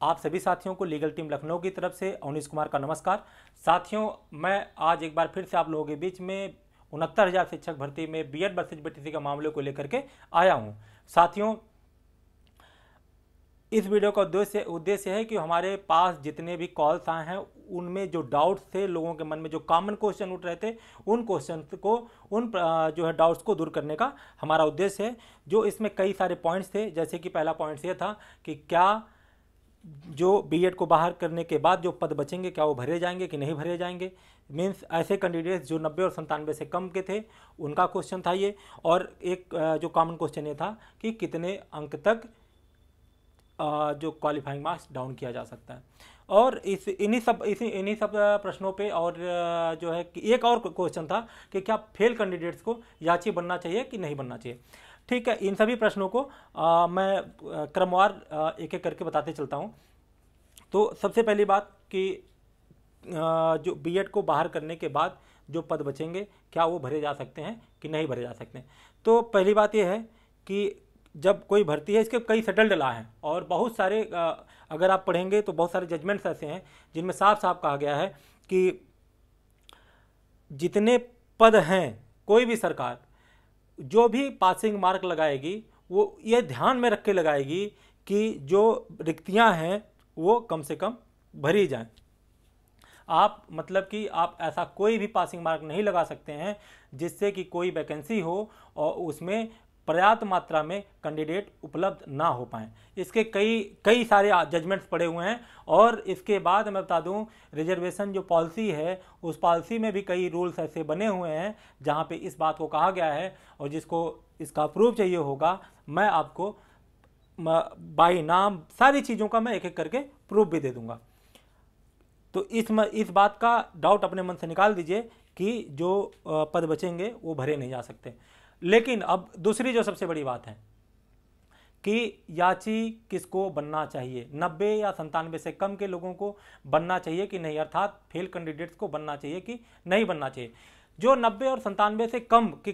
आप सभी साथियों को लीगल टीम लखनऊ की तरफ से अवनीश कुमार का नमस्कार। साथियों, मैं आज एक बार फिर से आप लोगों के बीच में 69,000 शिक्षक भर्ती में बीएड वर्सेज बीटीसी का मामले को लेकर के आया हूं। साथियों, इस वीडियो का उद्देश्य है कि हमारे पास जितने भी कॉल्स आए हैं उनमें जो डाउट्स थे, लोगों के मन में जो कॉमन क्वेश्चन उठ रहे थे, उन क्वेश्चन को जो है डाउट्स को दूर करने का हमारा उद्देश्य है। जो इसमें कई सारे पॉइंट्स थे, जैसे कि पहला पॉइंट ये था कि क्या जो बीएड को बाहर करने के बाद जो पद बचेंगे क्या वो भरे जाएंगे कि नहीं भरे जाएंगे। मीन्स ऐसे कैंडिडेट्स जो 90 और 97 से कम के थे उनका क्वेश्चन था ये। और एक जो कॉमन क्वेश्चन ये था कि कितने अंक तक जो क्वालिफाइंग मार्क्स डाउन किया जा सकता है। और इन्हीं सब प्रश्नों पे और जो है कि एक और क्वेश्चन था कि क्या फेल कैंडिडेट्स को याची बनना चाहिए कि नहीं बनना चाहिए। ठीक है, इन सभी प्रश्नों को मैं क्रमवार एक एक करके बताते चलता हूँ। तो सबसे पहली बात कि जो बीएड को बाहर करने के बाद जो पद बचेंगे क्या वो भरे जा सकते हैं कि नहीं भरे जा सकते हैं। तो पहली बात ये है कि जब कोई भर्ती है, इसके कई सेटल्ड लॉ हैं और बहुत सारे अगर आप पढ़ेंगे तो बहुत सारे जजमेंट्स ऐसे हैं जिनमें साफ साफ कहा गया है कि जितने पद हैं, कोई भी सरकार जो भी पासिंग मार्क लगाएगी वो ये ध्यान में रख के लगाएगी कि जो रिक्तियां हैं वो कम से कम भरी जाएं। आप मतलब कि आप ऐसा कोई भी पासिंग मार्क नहीं लगा सकते हैं जिससे कि कोई वैकेंसी हो और उसमें पर्याप्त मात्रा में कैंडिडेट उपलब्ध ना हो पाएँ। इसके कई सारे जजमेंट्स पड़े हुए हैं। और इसके बाद मैं बता दूं, रिजर्वेशन जो पॉलिसी है उस पॉलिसी में भी कई रूल्स ऐसे बने हुए हैं जहां पे इस बात को कहा गया है, और जिसको इसका प्रूफ चाहिए होगा मैं आपको बाई नाम सारी चीज़ों का मैं एक एक करके प्रूफ भी दे दूंगा। तो इस बात का डाउट अपने मन से निकाल दीजिए कि जो पद बचेंगे वो भरे नहीं जा सकते। लेकिन अब दूसरी जो सबसे बड़ी बात है कि याची किसको बनना चाहिए, 90 या 97 से कम के लोगों को बनना चाहिए कि नहीं, अर्थात फेल कैंडिडेट्स को बनना चाहिए कि नहीं बनना चाहिए। जो 90 और 97 से कम की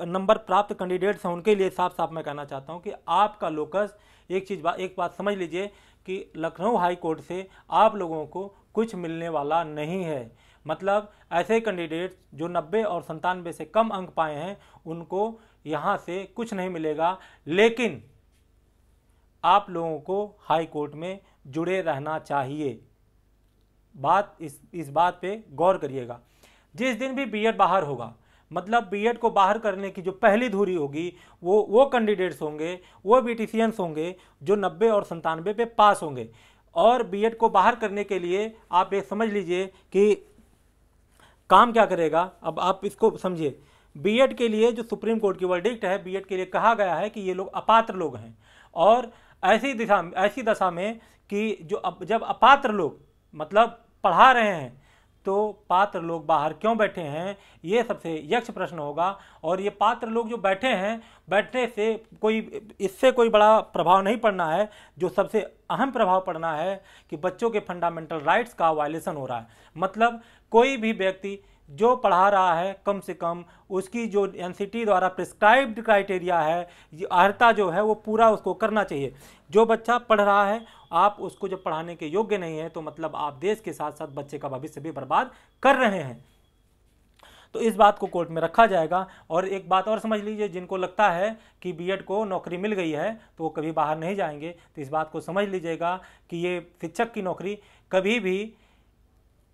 नंबर प्राप्त कैंडिडेट्स हैं उनके लिए साफ साफ मैं कहना चाहता हूं कि आपका लोकस एक बात समझ लीजिए कि लखनऊ हाई कोर्ट से आप लोगों को कुछ मिलने वाला नहीं है। मतलब ऐसे कैंडिडेट्स जो 90 और 97 से कम अंक पाए हैं उनको यहां से कुछ नहीं मिलेगा। लेकिन आप लोगों को हाई कोर्ट में जुड़े रहना चाहिए। इस बात पे गौर करिएगा। जिस दिन भी बीएड बाहर होगा, मतलब बीएड को बाहर करने की जो पहली धुरी होगी वो कैंडिडेट्स होंगे, वो बीटीसीएंस होंगे जो 90 और 97 पे पास होंगे। और बीएड को बाहर करने के लिए आप ये समझ लीजिए कि काम क्या करेगा। अब आप इसको समझिए, बीएड के लिए जो सुप्रीम कोर्ट की वर्डिक्ट है, बीएड के लिए कहा गया है कि ये लोग अपात्र लोग हैं। और ऐसी दशा में कि जब अपात्र लोग मतलब पढ़ा रहे हैं तो पात्र लोग बाहर क्यों बैठे हैं, ये सबसे यक्ष प्रश्न होगा। और ये पात्र लोग जो बैठे हैं, बैठने से इससे कोई बड़ा प्रभाव नहीं पड़ना है। जो सबसे अहम प्रभाव पड़ना है कि बच्चों के फंडामेंटल राइट्स का वायलेशन हो रहा है। मतलब कोई भी व्यक्ति जो पढ़ा रहा है कम से कम उसकी जो एनसीटी द्वारा प्रिस्क्राइब्ड क्राइटेरिया है, अर्हता जो है वो पूरा उसको करना चाहिए। जो बच्चा पढ़ रहा है आप उसको जब पढ़ाने के योग्य नहीं है तो मतलब आप देश के साथ साथ बच्चे का भविष्य भी बर्बाद कर रहे हैं। तो इस बात को कोर्ट में रखा जाएगा। और एक बात और समझ लीजिए, जिनको लगता है कि बीएड को नौकरी मिल गई है तो वो कभी बाहर नहीं जाएंगे, तो इस बात को समझ लीजिएगा कि ये शिक्षक की नौकरी कभी भी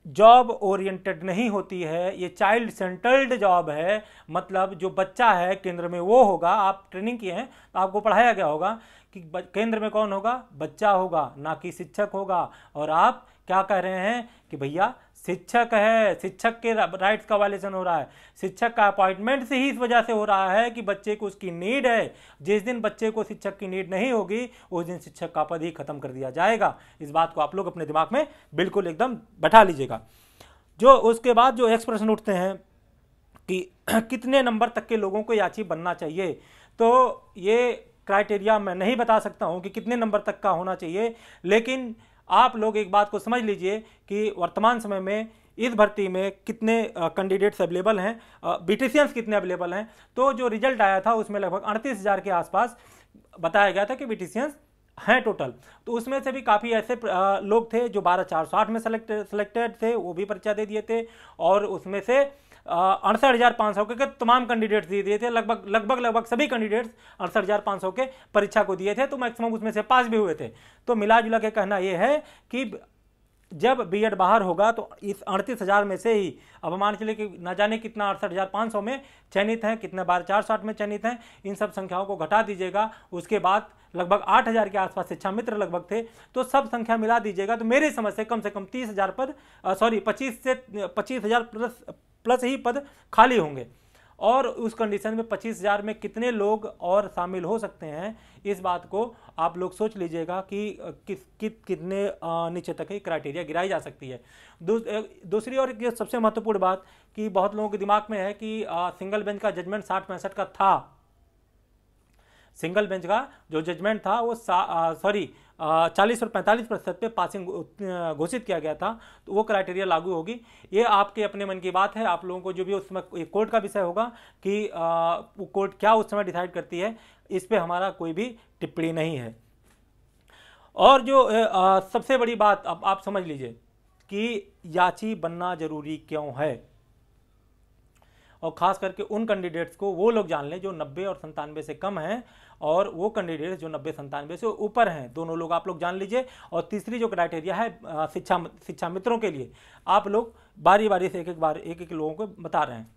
जॉब ओरिएंटेड नहीं होती है, ये चाइल्ड सेंटर्ड जॉब है। मतलब जो बच्चा है केंद्र में वो होगा। आप ट्रेनिंग किए हैं तो आपको पढ़ाया गया होगा कि केंद्र में कौन होगा, बच्चा होगा, ना कि शिक्षक होगा। और आप क्या कह रहे हैं कि भैया शिक्षक है, शिक्षक के राइट्स का वायलेशन हो रहा है। शिक्षक का अपॉइंटमेंट से ही इस वजह से हो रहा है कि बच्चे को उसकी नीड है। जिस दिन बच्चे को शिक्षक की नीड नहीं होगी उस दिन शिक्षक का पद ही खत्म कर दिया जाएगा। इस बात को आप लोग अपने दिमाग में बिल्कुल एकदम बैठा लीजिएगा। जो उसके बाद जो एक प्रश्न उठते हैं कि कितने नंबर तक के लोगों को याची बनना चाहिए, तो ये क्राइटेरिया मैं नहीं बता सकता हूं कि कितने नंबर तक का होना चाहिए। लेकिन आप लोग एक बात को समझ लीजिए कि वर्तमान समय में इस भर्ती में कितने कैंडिडेट्स अवेलेबल हैं, बीटीसीएंस कितने अवेलेबल हैं। तो जो रिजल्ट आया था उसमें लगभग 38,000 के आसपास बताया गया था कि बीटीसीएंस हैं टोटल। तो उसमें से भी काफ़ी ऐसे लोग थे जो 12,408 में सेलेक्टेड थे, वो भी परीक्षा दे दिए थे। और उसमें से 68,500 के तमाम कैंडिडेट्स दे दिए थे, लगभग सभी कैंडिडेट्स 68,500 के परीक्षा को दिए थे, तो मैक्सिमम उसमें से पास भी हुए थे। तो मिला जुला के कहना यह है कि जब बीएड बाहर होगा तो इस 38,000 में से ही, अब मान चले कि न जाने कितना 68,500 में चयनित हैं, कितने 12,460 में चयनित हैं, इन सब संख्याओं को घटा दीजिएगा। उसके बाद लगभग 8,000 के आसपास शिक्षा मित्र लगभग थे, तो सब संख्या मिला दीजिएगा तो मेरी समझ से कम 30,000 पद 25,000 प्लस ही पद खाली होंगे। और उस कंडीशन में 25,000 में कितने लोग और शामिल हो सकते हैं, इस बात को आप लोग सोच लीजिएगा कि कितने नीचे तक ही क्राइटेरिया गिराई जा सकती है। दूसरी और ये सबसे महत्वपूर्ण बात कि बहुत लोगों के दिमाग में है कि सिंगल बेंच का जजमेंट 60-65 का था। सिंगल बेंच का जो जजमेंट था वो 40 और 45% पे पासिंग घोषित किया गया था, तो वो क्राइटेरिया लागू होगी। ये आपके अपने मन की बात है, आप लोगों को जो भी उस समय कोर्ट का विषय होगा कि कोर्ट क्या उस समय डिसाइड करती है, इस पे हमारा कोई भी टिप्पणी नहीं है। और जो सबसे बड़ी बात अब आप समझ लीजिए कि याची बनना जरूरी क्यों है, और खास करके उन कैंडिडेट्स को वो लोग जान लें जो 90 और 97 से कम हैं, और वो कैंडिडेट्स जो 90-97 से ऊपर हैं, दोनों लोग आप लोग जान लीजिए। और तीसरी जो क्राइटेरिया है शिक्षा मित्रों के लिए, आप लोग बारी बारी से एक एक लोगों को बता रहे हैं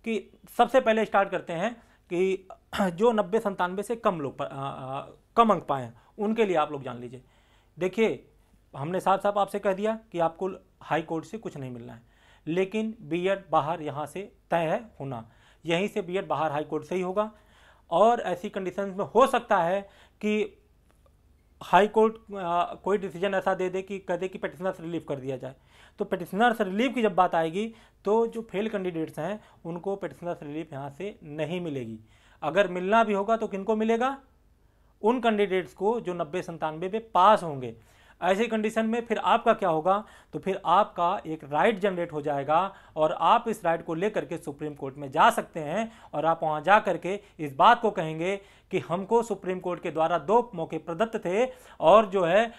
कि सबसे पहले स्टार्ट करते हैं कि जो 90-97 से कम लोग कम अंक पाए हैं, उनके लिए आप लोग जान लीजिए। देखिए, हमने साफ साफ आपसे कह दिया कि आपको हाई कोर्ट से कुछ नहीं मिलना है, लेकिन बीएड बाहर यहाँ से तय है होना, यहीं से बीएड बाहर हाई कोर्ट से ही होगा। और ऐसी कंडीशंस में हो सकता है कि हाई कोर्ट कोई डिसीजन ऐसा दे दे कि कह दे कि पेटिशनर्स रिलीव कर दिया जाए। तो पेटिशनर्स रिलीव की जब बात आएगी तो जो फेल कैंडिडेट्स हैं उनको पेटिशनर्स रिलीव यहाँ से नहीं मिलेगी। अगर मिलना भी होगा तो किनको मिलेगा? उन कैंडिडेट्स को जो 90-97 पे पास होंगे। ऐसी कंडीशन में फिर आपका क्या होगा? तो फिर आपका एक राइट जनरेट हो जाएगा और आप इस राइट को लेकर के सुप्रीम कोर्ट में जा सकते हैं, और आप वहां जा करके इस बात को कहेंगे कि हमको सुप्रीम कोर्ट के द्वारा 2 मौके प्रदत्त थे, और जो है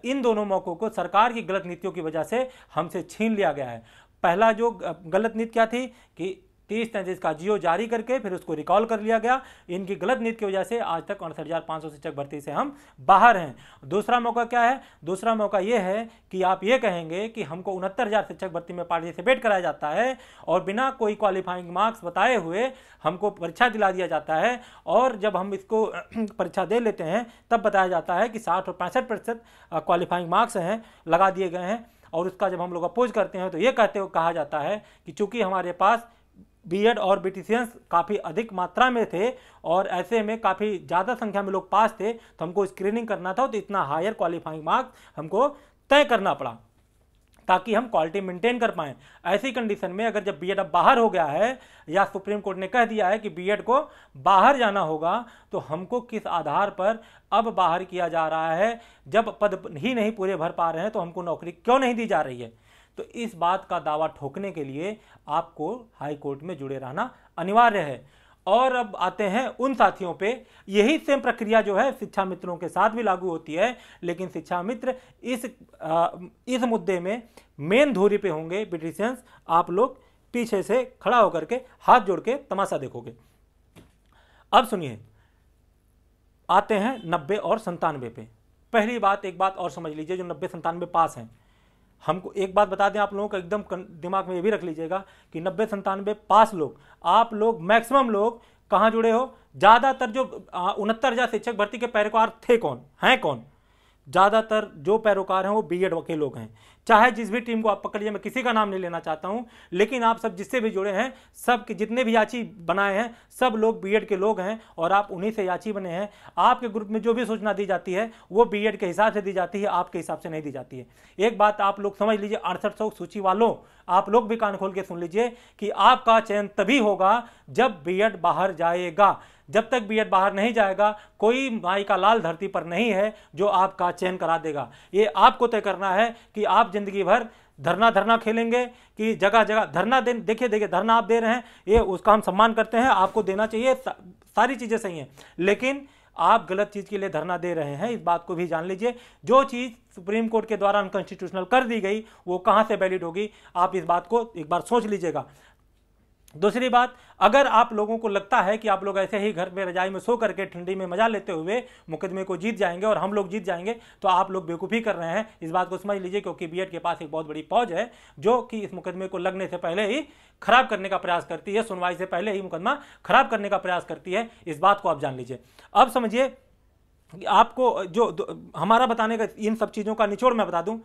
इन दोनों मौकों को सरकार की गलत नीतियों की वजह से हमसे छीन लिया गया है। पहला जो गलत नीति क्या थी कि 30-33 का जियो जारी करके फिर उसको रिकॉल कर लिया गया। इनकी गलत नीति की वजह से आज तक 69,500 शिक्षक भर्ती से हम बाहर हैं। दूसरा मौका क्या है? दूसरा मौका यह है कि आप ये कहेंगे कि हमको 69,000 शिक्षक भर्ती में पार्टिसिपेट कराया जाता है और बिना कोई क्वालिफाइंग मार्क्स बताए हुए हमको परीक्षा दिला दिया जाता है, और जब हम इसको परीक्षा दे लेते हैं तब बताया जाता है कि 60 और 65% क्वालिफाइंग मार्क्स हैं, लगा दिए गए हैं। और उसका जब हम लोग अपोज करते हैं तो ये कहा जाता है कि चूंकि हमारे पास बीएड और बीटीसीएंस काफ़ी अधिक मात्रा में थे और ऐसे में काफ़ी ज़्यादा संख्या में लोग पास थे, तो हमको स्क्रीनिंग करना था, तो इतना हायर क्वालिफाइंग मार्क्स हमको तय करना पड़ा ताकि हम क्वालिटी मेंटेन कर पाएं। ऐसी कंडीशन में अगर जब बीएड अब बाहर हो गया है या सुप्रीम कोर्ट ने कह दिया है कि बीएड को बाहर जाना होगा, तो हमको किस आधार पर अब बाहर किया जा रहा है? जब पद ही नहीं पूरे भर पा रहे हैं तो हमको नौकरी क्यों नहीं दी जा रही है? तो इस बात का दावा ठोकने के लिए आपको हाई कोर्ट में जुड़े रहना अनिवार्य है। और अब आते हैं उन साथियों पे, यही सेम प्रक्रिया जो है शिक्षा मित्रों के साथ भी लागू होती है, लेकिन शिक्षा मित्र इस मुद्दे में मेन धुरी पे होंगे ब्यूटिशियंस। आप लोग पीछे से खड़ा होकर के हाथ जोड़ के तमाशा देखोगे। अब सुनिए, आते हैं 90 और 97 पे। पहली बात, एक बात और समझ लीजिए, जो 90-97 पास हैं, हमको एक बात बता दें आप लोगों को, एकदम दिमाग में ये भी रख लीजिएगा कि 90-97 पास लोग, आप लोग मैक्सिमम लोग कहाँ जुड़े हो? ज़्यादातर जो 69,000 शिक्षक भर्ती के पैरोकार थे, कौन हैं? कौन ज़्यादातर जो पैरोकार हैं वो बीएड के लोग हैं। चाहे जिस भी टीम को आप पकड़िए, मैं किसी का नाम नहीं लेना चाहता हूं, लेकिन आप सब जिससे भी जुड़े हैं, सब के जितने भी याची बनाए हैं, सब लोग बीएड के लोग हैं और आप उन्हीं से याची बने हैं। आपके ग्रुप में जो भी सूचना दी जाती है वो बीएड के हिसाब से दी जाती है, आपके हिसाब से नहीं दी जाती है। एक बात आप लोग समझ लीजिए, 6800 सूची वालों, आप लोग भी कान खोल के सुन लीजिए कि आपका चयन तभी होगा जब बीएड बाहर जाएगा। जब तक बीएड बाहर नहीं जाएगा, कोई माई का लाल धरती पर नहीं है जो आपका चयन करा देगा। ये आपको तय करना है कि आप जिंदगी भर धरना खेलेंगे कि जगह जगह धरना दे। देखिए धरना आप दे रहे हैं, ये उसका हम सम्मान करते हैं, आपको देना चाहिए, सारी चीजें सही हैं, लेकिन आप गलत चीज के लिए धरना दे रहे हैं, इस बात को भी जान लीजिए। जो चीज सुप्रीम कोर्ट के द्वारा अनकॉन्स्टिट्यूशनल कर दी गई वो कहां से वैलिड होगी, आप इस बात को एक बार सोच लीजिएगा। दूसरी बात, अगर आप लोगों को लगता है कि आप लोग ऐसे ही घर में रजाई में सो करके ठंडी में मजा लेते हुए मुकदमे को जीत जाएंगे और हम लोग जीत जाएंगे, तो आप लोग बेवकूफ़ी कर रहे हैं, इस बात को समझ लीजिए। क्योंकि बीएड के पास एक बहुत बड़ी फौज है जो कि इस मुकदमे को लगने से पहले ही खराब करने का प्रयास करती है, सुनवाई से पहले ही मुकदमा खराब करने का प्रयास करती है, इस बात को आप जान लीजिए। अब समझिए कि आपको जो हमारा बताने का इन सब चीज़ों का निचोड़ मैं बता दूं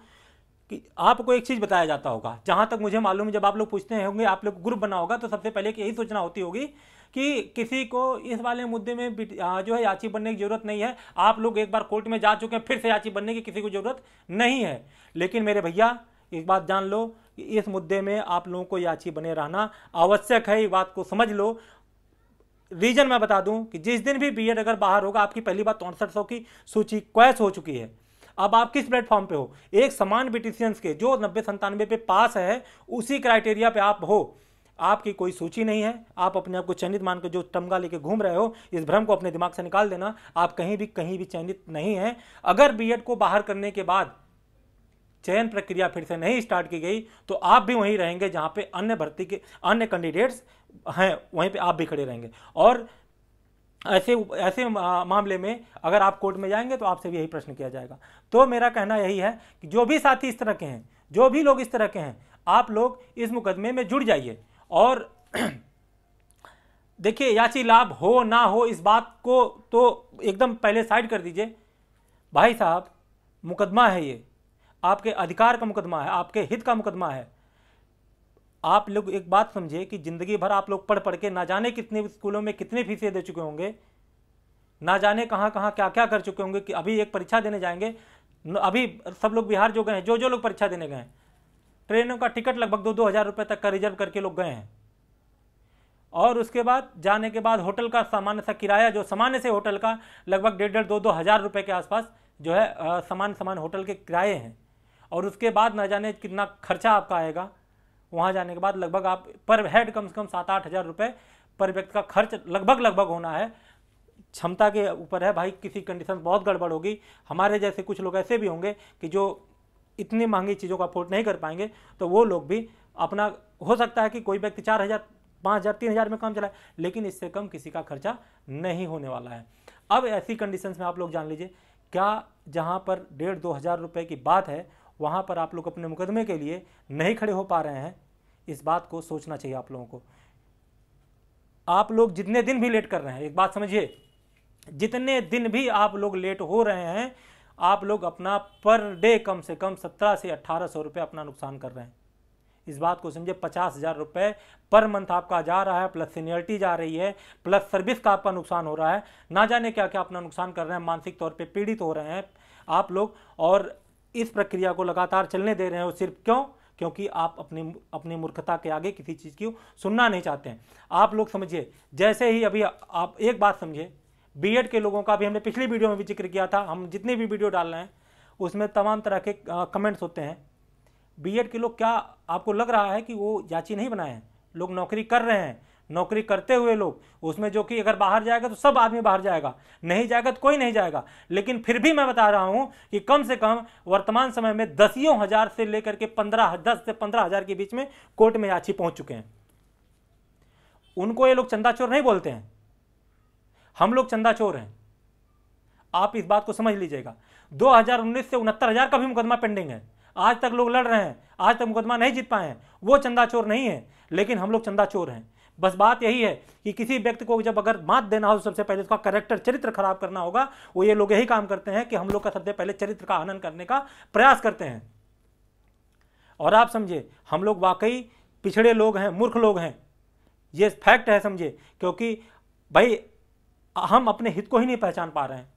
कि आपको एक चीज बताया जाता होगा, जहां तक मुझे मालूम है, जब आप लोग पूछते होंगे, आप लोग ग्रुप बना होगा, तो सबसे पहले यही सूचना होती होगी कि किसी को इस वाले मुद्दे में जो है याची बनने की जरूरत नहीं है, आप लोग एक बार कोर्ट में जा चुके हैं, फिर से याची बनने की किसी को जरूरत नहीं है। लेकिन मेरे भैया एक बात जान लो कि इस मुद्दे में आप लोगों को याची बने रहना आवश्यक है, ये बात को समझ लो। रीजन मैं बता दूं कि जिस दिन भी बीएड अगर बाहर होगा, आपकी पहली बात 6300 की सूची क्वैश हो चुकी है। अब आप किस प्लेटफॉर्म पे हो, एक समान ब्यूटिशियंस के जो 90-97 पे पास है, उसी क्राइटेरिया पे आप हो। आपकी कोई सूची नहीं है, आप अपने आप को चयनित मान के जो तमगा लेके घूम रहे हो, इस भ्रम को अपने दिमाग से निकाल देना। आप कहीं भी चयनित नहीं है। अगर बीएड को बाहर करने के बाद चयन प्रक्रिया फिर से नहीं स्टार्ट की गई, तो आप भी वहीं रहेंगे जहां पे अन्य भर्ती के अन्य कैंडिडेट्स हैं, वहीं पे आप भी खड़े रहेंगे। और ऐसे मामले में अगर आप कोर्ट में जाएंगे तो आपसे भी यही प्रश्न किया जाएगा। तो मेरा कहना यही है कि जो भी साथी इस तरह के हैं, जो भी लोग इस तरह के हैं, आप लोग इस मुकदमे में जुड़ जाइए। और देखिए, याची लाभ हो ना हो इस बात को तो एकदम पहले साइड कर दीजिए। भाई साहब, मुकदमा है ये, आपके अधिकार का मुकदमा है, आपके हित का मुकदमा है। आप लोग एक बात समझिए कि जिंदगी भर आप लोग पढ़ पढ़ के ना जाने कितने स्कूलों में कितने फीसें दे चुके होंगे, ना जाने कहां कहां क्या क्या कर चुके होंगे कि अभी एक परीक्षा देने जाएंगे। अभी सब लोग बिहार जो गए हैं, जो लोग परीक्षा देने गए हैं, ट्रेनों का टिकट लगभग 2-2 हज़ार रुपये तक का रिजर्व करके लोग गए हैं। और उसके बाद जाने के बाद होटल का सामान्य सा किराया, जो सामान्य से होटल का लगभग 1.5-2 हज़ार रुपये के आसपास जो है सामान्य होटल के किराए हैं। और उसके बाद ना जाने कितना खर्चा आपका आएगा। वहाँ जाने के बाद लगभग आप पर हेड कम से कम 7-8 हज़ार रुपये पर व्यक्ति का खर्च लगभग होना है। क्षमता के ऊपर है भाई, किसी कंडीशन बहुत गड़बड़ होगी। हमारे जैसे कुछ लोग ऐसे भी होंगे कि जो इतनी महंगी चीज़ों का अफोर्ड नहीं कर पाएंगे, तो वो लोग भी अपना, हो सकता है कि कोई व्यक्ति 4,000, 5,000, 3,000 में काम चलाए, लेकिन इससे कम किसी का खर्चा नहीं होने वाला है। अब ऐसी कंडीशंस में आप लोग जान लीजिए, क्या जहाँ पर 1,500-2 हज़ार रुपये की बात है, वहाँ पर आप लोग अपने मुकदमे के लिए नहीं खड़े हो पा रहे हैं। इस बात को सोचना चाहिए आप लोगों को। आप लोग जितने दिन भी लेट कर रहे हैं, एक बात समझिए, जितने दिन भी आप लोग लेट हो रहे हैं, आप लोग अपना पर डे कम से कम 1700 से 1800 रुपये अपना नुकसान कर रहे हैं। इस बात को समझिए, 50,000 रुपये पर मंथ आपका जा रहा है, प्लस सीनियरिटी जा रही है, प्लस सर्विस का आपका नुकसान हो रहा है, ना जाने क्या क्या अपना नुकसान कर रहे हैं। मानसिक तौर पे पीड़ित हो रहे हैं आप लोग, और इस प्रक्रिया को लगातार चलने दे रहे हो। सिर्फ क्यों? क्योंकि आप अपनी मूर्खता के आगे किसी चीज़ की सुनना नहीं चाहते हैं। आप लोग समझिए, जैसे ही अभी आप एक बात समझिए, बीएड के लोगों का भी हमने पिछली वीडियो में भी जिक्र किया था, हम जितनी भी वीडियो डाल रहे हैं उसमें तमाम तरह के कमेंट्स होते हैं। बीएड के लोग, क्या आपको लग रहा है कि वो याची नहीं बनाए हैं? लोग नौकरी कर रहे हैं, नौकरी करते हुए लोग उसमें, जो कि अगर बाहर जाएगा तो सब आदमी बाहर जाएगा, नहीं जाएगा तो कोई नहीं जाएगा। लेकिन फिर भी मैं बता रहा हूं कि कम से कम वर्तमान समय में 10 हज़ार से लेकर के 10 से 15 हज़ार के बीच में कोर्ट में याची पहुंच चुके हैं। उनको ये लोग चंदा चोर नहीं बोलते हैं, हम लोग चंदा चोर हैं। आप इस बात को समझ लीजिएगा। 2019 से 69,000 का भी मुकदमा पेंडिंग है, आज तक लोग लड़ रहे हैं, आज तक मुकदमा नहीं जीत पाए हैं। वो चंदा चोर नहीं है, लेकिन हम लोग चंदा चोर हैं। बस बात यही है कि किसी व्यक्ति को जब अगर मात देना हो, सबसे पहले उसका कैरेक्टर, चरित्र खराब करना होगा। वो ये लोग यही काम करते हैं कि हम लोग का सबसे पहले चरित्र का हनन करने का प्रयास करते हैं। और आप समझिए, हम लोग वाकई पिछड़े लोग हैं, मूर्ख लोग हैं, ये फैक्ट है, समझिए। क्योंकि भाई हम अपने हित को ही नहीं पहचान पा रहे हैं।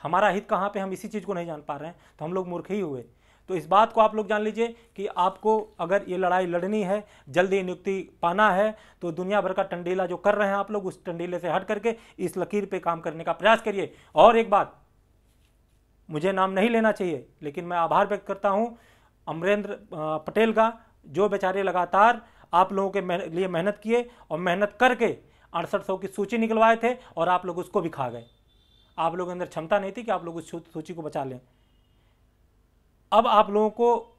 हमारा हित कहाँ पे, हम इसी चीज़ को नहीं जान पा रहे हैं, तो हम लोग मूर्ख ही हुए। तो इस बात को आप लोग जान लीजिए कि आपको अगर ये लड़ाई लड़नी है, जल्दी नियुक्ति पाना है, तो दुनिया भर का टंडीला जो कर रहे हैं आप लोग, उस टंडीले से हट करके इस लकीर पे काम करने का प्रयास करिए। और एक बात, मुझे नाम नहीं लेना चाहिए, लेकिन मैं आभार व्यक्त करता हूं अमरेंद्र पटेल का, जो बेचारे लगातार आप लोगों के लिए मेहनत किए और मेहनत करके 6800 की सूची निकलवाए थे, और आप लोग उसको भी खा गए। आप लोगों के अंदर क्षमता नहीं थी कि आप लोग उस सूची को बचा लें। अब आप लोगों को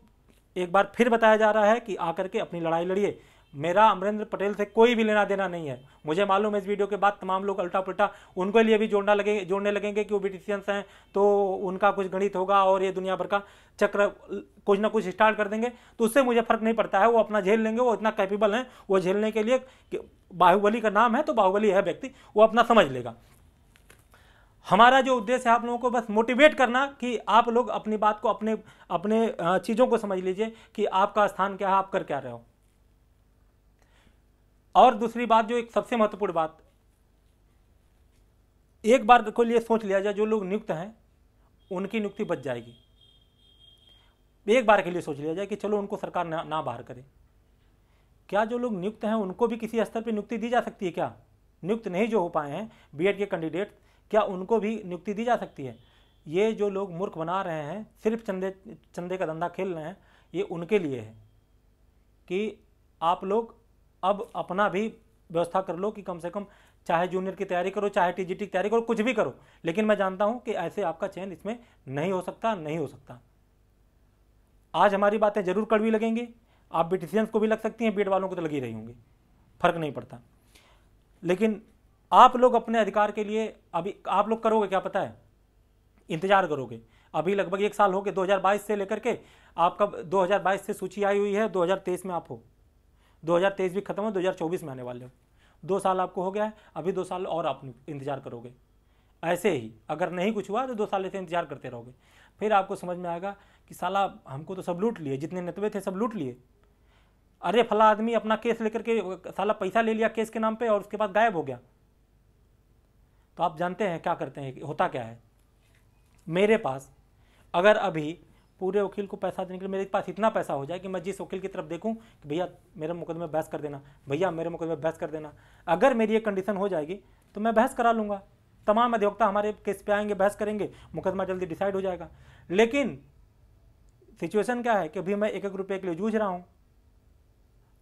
एक बार फिर बताया जा रहा है कि आकर के अपनी लड़ाई लड़िए। मेरा अमरेंद्र पटेल से कोई भी लेना देना नहीं है। मुझे मालूम है इस वीडियो के बाद तमाम लोग उल्टा पुल्टा उनके लिए भी जोड़ने लगेंगे कि वो ब्रिटिशियंस हैं तो उनका कुछ गणित होगा और ये दुनिया भर का चक्र कुछ ना कुछ स्टार्ट कर देंगे। तो उससे मुझे फर्क नहीं पड़ता है, वो अपना झेल लेंगे, वो इतना कैपेबल हैं, वो झेलने के लिए। बाहुबली का नाम है तो बाहुबली है व्यक्ति, वो अपना समझ लेगा। हमारा जो उद्देश्य है आप लोगों को बस मोटिवेट करना कि आप लोग अपनी बात को अपने चीज़ों को समझ लीजिए कि आपका स्थान क्या है, आप कर क्या रहे हो। और दूसरी बात, जो एक सबसे महत्वपूर्ण बात, एक बार को लिए सोच लिया जाए, जो लोग नियुक्त हैं उनकी नियुक्ति बच जाएगी। एक बार के लिए सोच लिया जाए कि चलो उनको सरकार ना बाहर करे। क्या जो लोग नियुक्त हैं उनको भी किसी स्तर पर नियुक्ति दी जा सकती है? क्या नियुक्त नहीं जो हो पाए हैं बीएड के कैंडिडेट, क्या उनको भी नियुक्ति दी जा सकती है? ये जो लोग मूर्ख बना रहे हैं, सिर्फ चंदे का धंधा खेल रहे हैं, ये उनके लिए है कि आप लोग अब अपना भी व्यवस्था कर लो कि कम से कम चाहे जूनियर की तैयारी करो, चाहे टीजीटी की तैयारी करो, कुछ भी करो। लेकिन मैं जानता हूं कि ऐसे आपका चयन इसमें नहीं हो सकता। आज हमारी बातें जरूर कड़वी लगेंगी, आप ब्रिटिशियंस को भी लग सकती हैं, बीएड वालों को तो लगी रही होंगी, फर्क नहीं पड़ता। लेकिन आप लोग अपने अधिकार के लिए अभी आप लोग करोगे क्या पता है? इंतजार करोगे। अभी लगभग 1 साल हो गए, 2022 से लेकर के आपका 2022 से सूची आई हुई है, 2023 में आप हो, 2023 भी खत्म हो, 2024 में आने वाले हो। 2 साल आपको हो गया है, अभी 2 साल और आप इंतजार करोगे। ऐसे ही अगर नहीं कुछ हुआ तो 2 साल ऐसे इंतजार करते रहोगे। फिर आपको समझ में आएगा कि साला हमको तो सब लूट लिए, जितने नेतवे थे सब लूट लिए। अरे फला आदमी अपना केस लेकर के साला पैसा ले लिया केस के नाम पे और उसके बाद गायब हो गया। तो आप जानते हैं क्या करते हैं, होता क्या है। मेरे पास अगर अभी पूरे वकील को पैसा देने के लिए मेरे पास इतना पैसा हो जाए कि मैं जिस वकील की तरफ देखूं कि भैया मेरे मुकदमे में बहस कर देना, भैया मेरे मुकदमे में बहस कर देना, अगर मेरी ये कंडीशन हो जाएगी तो मैं बहस करा लूँगा। तमाम अधिवक्ता हमारे केस पे आएंगे, बहस करेंगे, मुकदमा जल्दी डिसाइड हो जाएगा। लेकिन सिचुएशन क्या है कि अभी मैं 1-1 रुपये के लिए जूझ रहा हूँ।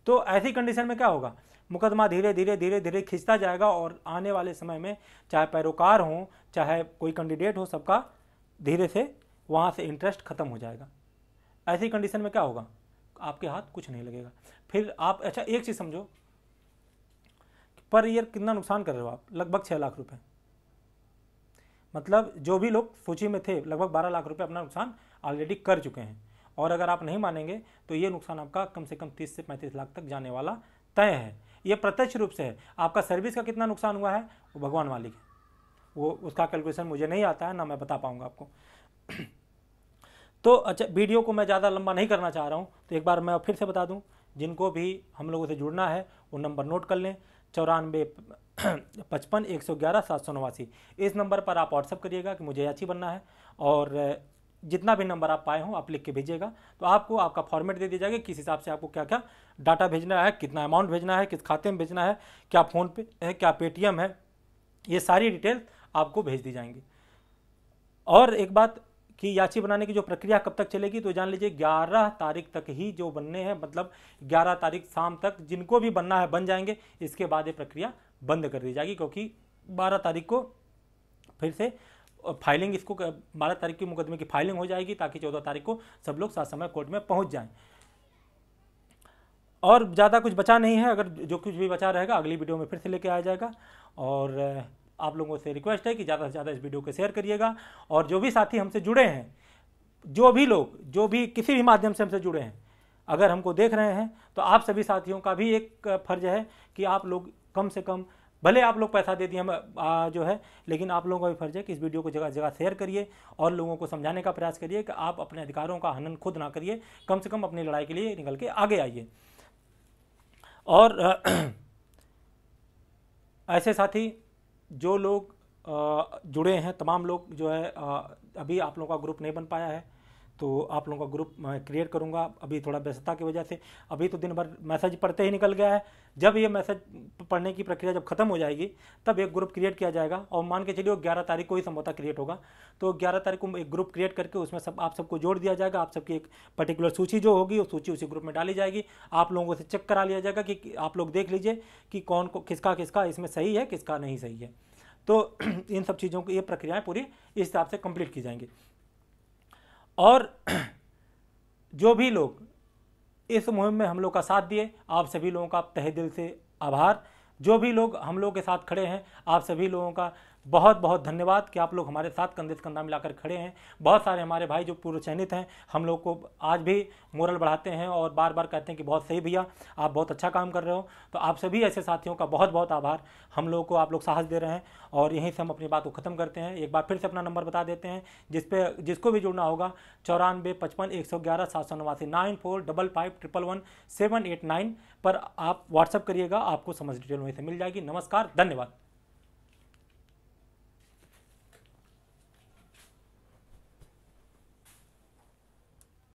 तो ऐसी कंडीशन में क्या होगा, मुकदमा धीरे धीरे खिंचता जाएगा और आने वाले समय में चाहे पैरोकार हों चाहे कोई कैंडिडेट हो, सबका धीरे से वहाँ से इंटरेस्ट खत्म हो जाएगा। ऐसी कंडीशन में क्या होगा, आपके हाथ कुछ नहीं लगेगा। फिर आप अच्छा एक चीज़ समझो, पर ईयर कितना नुकसान कर रहे हो आप? लगभग 6 लाख रुपए। मतलब जो भी लोग सूची में थे लगभग 12 लाख रुपए अपना नुकसान ऑलरेडी कर चुके हैं। और अगर आप नहीं मानेंगे तो ये नुकसान आपका कम से कम 30 से 35 लाख तक जाने वाला तय है। ये प्रत्यक्ष रूप से है। आपका सर्विस का कितना नुकसान हुआ है वो भगवान मालिक है, वो उसका कैलकुलेशन मुझे नहीं आता है, ना मैं बता पाऊंगा आपको। तो अच्छा, वीडियो को मैं ज़्यादा लंबा नहीं करना चाह रहा हूँ, तो एक बार मैं फिर से बता दूँ, जिनको भी हम लोगों से जुड़ना है वो नंबर नोट कर लें, 9455111789। इस नंबर पर आप व्हाट्सअप करिएगा कि मुझे याची बनना है, और जितना भी नंबर आप पाए हों आप लिख के भेजिएगा। तो आपको आपका फॉर्मेट दे दिया जाएगा, किस हिसाब से आपको क्या क्या डाटा भेजना है, कितना अमाउंट भेजना है, किस खाते में भेजना है, क्या फ़ोन पे है, क्या पेटीएम है, ये सारी डिटेल आपको भेज दी जाएंगी। और एक बात कि याची बनाने की जो प्रक्रिया कब तक चलेगी, तो जान लीजिए 11 तारीख तक ही जो बनने हैं, मतलब 11 तारीख शाम तक जिनको भी बनना है बन जाएंगे। इसके बाद ये प्रक्रिया बंद कर दी जाएगी, क्योंकि 12 तारीख को फिर से फाइलिंग, इसको 12 तारीख की मुकदमे की फाइलिंग हो जाएगी, ताकि 14 तारीख को सब लोग साथ समय कोर्ट में पहुंच जाएं। और ज़्यादा कुछ बचा नहीं है, अगर जो कुछ भी बचा रहेगा अगली वीडियो में फिर से लेके आया जाएगा। और आप लोगों से रिक्वेस्ट है कि ज़्यादा से ज़्यादा इस वीडियो को शेयर करिएगा। और जो भी साथी हमसे जुड़े हैं, जो भी लोग जो भी किसी भी माध्यम से हमसे जुड़े हैं, अगर हमको देख रहे हैं, तो आप सभी साथियों का भी एक फर्ज है कि आप लोग कम से कम, भले आप लोग पैसा दे दिए हम जो है, लेकिन आप लोगों का भी फर्ज है कि इस वीडियो को जगह जगह शेयर करिए और लोगों को समझाने का प्रयास करिए कि आप अपने अधिकारों का हनन खुद ना करिए, कम से कम अपनी लड़ाई के लिए निकल के आगे आइए। और ऐसे साथी जो लोग जुड़े हैं, तमाम लोग जो है, अभी आप लोगों का ग्रुप नहीं बन पाया है, तो आप लोगों का ग्रुप मैं क्रिएट करूंगा। अभी थोड़ा व्यस्तता की वजह से अभी तो दिन भर मैसेज पढ़ते ही निकल गया है। जब ये मैसेज पढ़ने की प्रक्रिया जब खत्म हो जाएगी तब एक ग्रुप क्रिएट किया जाएगा, और मान के चलिए 11 तारीख को ही संभवतः क्रिएट होगा। तो 11 तारीख को एक ग्रुप क्रिएट करके उसमें सब आप सबको जोड़ दिया जाएगा। आप सबकी एक पर्टिकुलर सूची जो होगी, वो सूची उसी ग्रुप में डाली जाएगी। आप लोगों से चेक करा लिया जाएगा कि आप लोग देख लीजिए कि कौन को किसका इसमें सही है, किसका नहीं सही है। तो इन सब चीज़ों की ये प्रक्रियाएं पूरी इस हिसाब से कंप्लीट की जाएंगी। और जो भी लोग इस मुहिम में हम लोग का साथ दिए, आप सभी लोगों का तहे दिल से आभार। जो भी लोग हम लोग के साथ खड़े हैं, आप सभी लोगों का बहुत बहुत धन्यवाद कि आप लोग हमारे साथ कंधे से कंधा मिलाकर खड़े हैं। बहुत सारे हमारे भाई जो पूर्व चयनित हैं, हम लोग को आज भी मोरल बढ़ाते हैं और बार बार कहते हैं कि बहुत सही भैया, आप बहुत अच्छा काम कर रहे हो। तो आप सभी ऐसे साथियों का बहुत बहुत आभार। हम लोग को आप लोग साहस दे रहे हैं और यहीं से हम अपनी बात को ख़त्म करते हैं। एक बार फिर से अपना नंबर बता देते हैं जिसको भी जुड़ना होगा 9455117789 9455111789 पर आप व्हाट्सअप करिएगा, आपको समझ डिटेल वहीं से मिल जाएगी। नमस्कार, धन्यवाद।